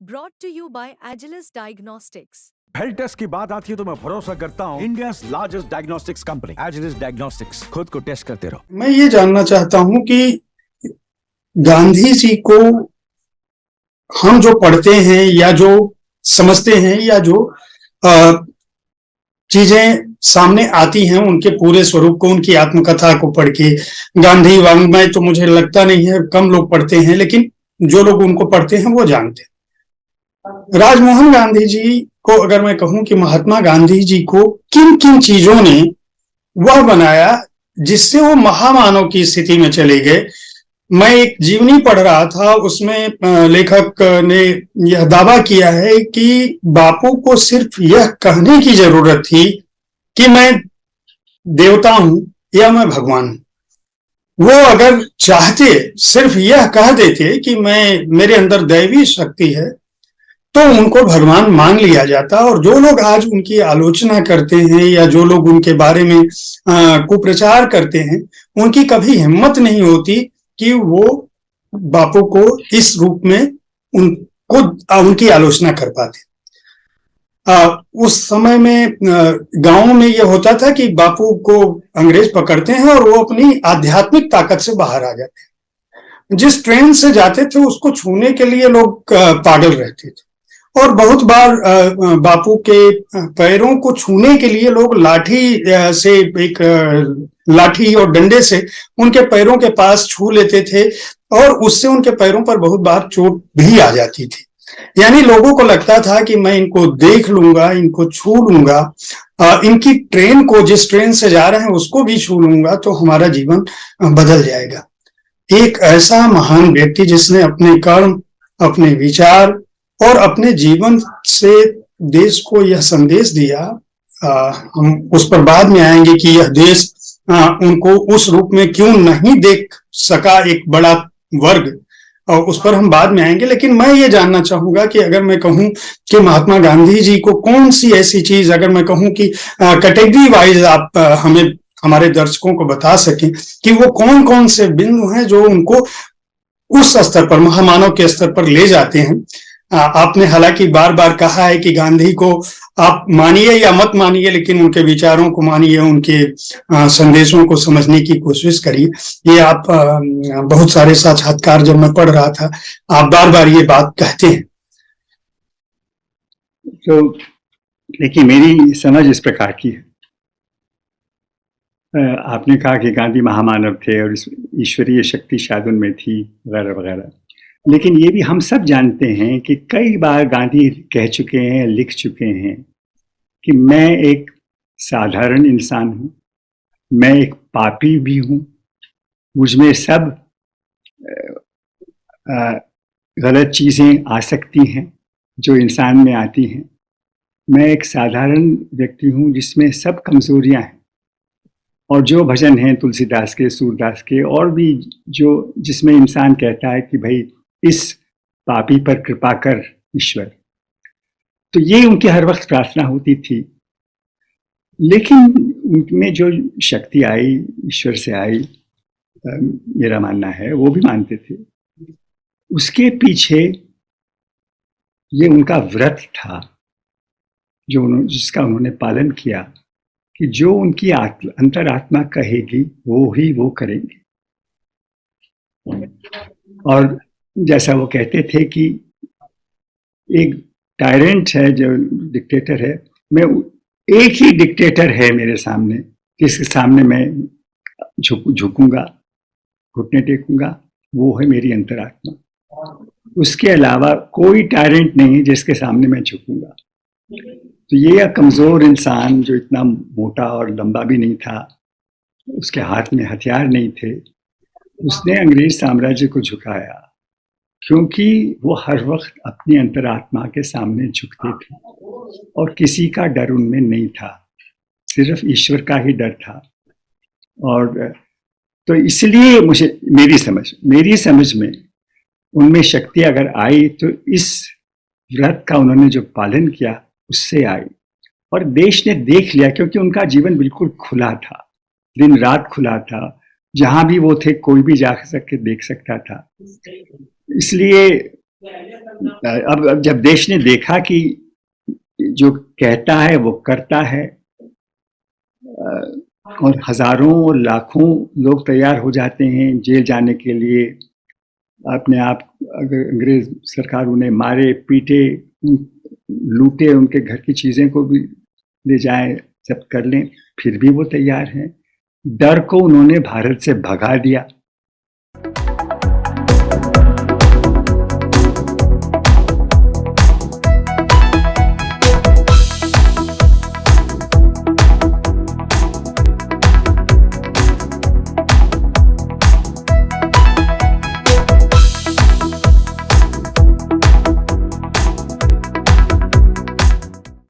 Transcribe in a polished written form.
brought to you by Agilus Diagnostics. Health test की बात आती है तो मैं भरोसा करता हूँ India largest diagnostics company Agilus diagnostics. खुद को टेस्ट करते रहो। मैं ये जानना चाहता हूँ कि गांधी जी को हम जो पढ़ते हैं या जो समझते हैं या जो चीजें सामने आती हैं उनके पूरे स्वरूप को, उनकी आत्मकथा को पढ़ के, गांधी वाङ्मय तो मुझे लगता नहीं है, कम लोग पढ़ते हैं, लेकिन जो लोग उनको पढ़ते हैं वो जानते हैं। राजमोहन गांधी जी को अगर मैं कहूं कि महात्मा गांधी जी को किन किन चीजों ने वह बनाया जिससे वो महामानव की स्थिति में चले गए। मैं एक जीवनी पढ़ रहा था, उसमें लेखक ने यह दावा किया है कि बापू को सिर्फ यह कहने की जरूरत थी कि मैं देवता हूं या मैं भगवान हूं। वो अगर चाहते, सिर्फ यह कह देते कि मेरे अंदर दैवी शक्ति है, तो उनको भगवान मान लिया जाता। और जो लोग आज उनकी आलोचना करते हैं या जो लोग उनके बारे में कुप्रचार करते हैं, उनकी कभी हिम्मत नहीं होती कि वो बापू को इस रूप में उनकी आलोचना कर पाते। उस समय में गांव में यह होता था कि बापू को अंग्रेज पकड़ते हैं और वो अपनी आध्यात्मिक ताकत से बाहर आ जाते हैं। जिस ट्रेन से जाते थे उसको छूने के लिए लोग पागल रहते थे, और बहुत बार बापू के पैरों को छूने के लिए लोग लाठी और डंडे से उनके पैरों के पास छू लेते थे, और उससे उनके पैरों पर बहुत बार चोट भी आ जाती थी। यानी लोगों को लगता था कि मैं इनको देख लूंगा, इनको छू लूंगा, इनकी ट्रेन को, जिस ट्रेन से जा रहे हैं उसको भी छू लूंगा तो हमारा जीवन बदल जाएगा। एक ऐसा महान व्यक्ति जिसने अपने कर्म, अपने विचार और अपने जीवन से देश को यह संदेश दिया, हम उस पर बाद में आएंगे कि यह देश उनको उस रूप में क्यों नहीं देख सका, एक बड़ा वर्ग, और उस पर हम बाद में आएंगे। लेकिन मैं ये जानना चाहूंगा कि अगर मैं कहूं कि महात्मा गांधी जी को कौन सी ऐसी चीज, अगर मैं कहूं कि कैटेगरी वाइज आप हमें, हमारे दर्शकों को बता सकें कि वो कौन कौन से बिंदु हैं जो उनको उस स्तर पर, महामानव के स्तर पर ले जाते हैं। आपने हालांकि बार बार कहा है कि गांधी को आप मानिए या मत मानिए, लेकिन उनके विचारों को मानिए, उनके संदेशों को समझने की कोशिश करिए। ये आप बहुत सारे साक्षात्कार जब मैं पढ़ रहा था, आप बार बार ये बात कहते हैं। तो देखिए, मेरी समझ इस प्रकार की है। आपने कहा कि गांधी महामानव थे और ईश्वरीय शक्ति शायद उनमें थी, वगैरह वगैरह, लेकिन ये भी हम सब जानते हैं कि कई बार गांधी कह चुके हैं, लिख चुके हैं कि मैं एक साधारण इंसान हूँ, मैं एक पापी भी हूँ, मुझ में सब गलत चीज़ें आ सकती हैं जो इंसान में आती हैं। मैं एक साधारण व्यक्ति हूँ जिसमें सब कमज़ोरियाँ हैं। और जो भजन हैं तुलसीदास के, सूरदास के, और भी जो, जिसमें इंसान कहता है कि भाई इस पापी पर कृपा कर ईश्वर, तो ये उनकी हर वक्त प्रार्थना होती थी। लेकिन उनमें जो शक्ति आई, ईश्वर से आई, मेरा मानना है, वो भी मानते थे, उसके पीछे ये उनका व्रत था जिसका उन्होंने पालन किया कि जो उनकी अंतरात्मा कहेगी वो ही वो करेंगे। और जैसा वो कहते थे कि एक टायरेंट है, जो डिक्टेटर है, मैं एक ही डिक्टेटर है मेरे सामने, जिसके सामने मैं झुकूंगा, घुटने टेकूंगा, वो है मेरी अंतरात्मा। उसके अलावा कोई टायरेंट नहीं है जिसके सामने मैं झुकूंगा। तो ये कमज़ोर इंसान, जो इतना मोटा और लंबा भी नहीं था, उसके हाथ में हथियार नहीं थे, उसने अंग्रेज साम्राज्य को झुकाया, क्योंकि वो हर वक्त अपनी अंतरात्मा के सामने झुकते थे और किसी का डर उनमें नहीं था, सिर्फ ईश्वर का ही डर था। और तो इसलिए मेरी समझ में उनमें शक्ति अगर आई तो इस व्रत का उन्होंने जो पालन किया उससे आई। और देश ने देख लिया, क्योंकि उनका जीवन बिल्कुल खुला था, दिन रात खुला था, जहां भी वो थे कोई भी जा सके देख सकता था। इसलिए अब जब देश ने देखा कि जो कहता है वो करता है, और हजारों और लाखों लोग तैयार हो जाते हैं जेल जाने के लिए, अपने आप, अगर अंग्रेज सरकार उन्हें मारे पीटे लूटे, उनके घर की चीजें को भी ले जाए, जब्त कर लें, फिर भी वो तैयार हैं। डर को उन्होंने भारत से भगा दिया।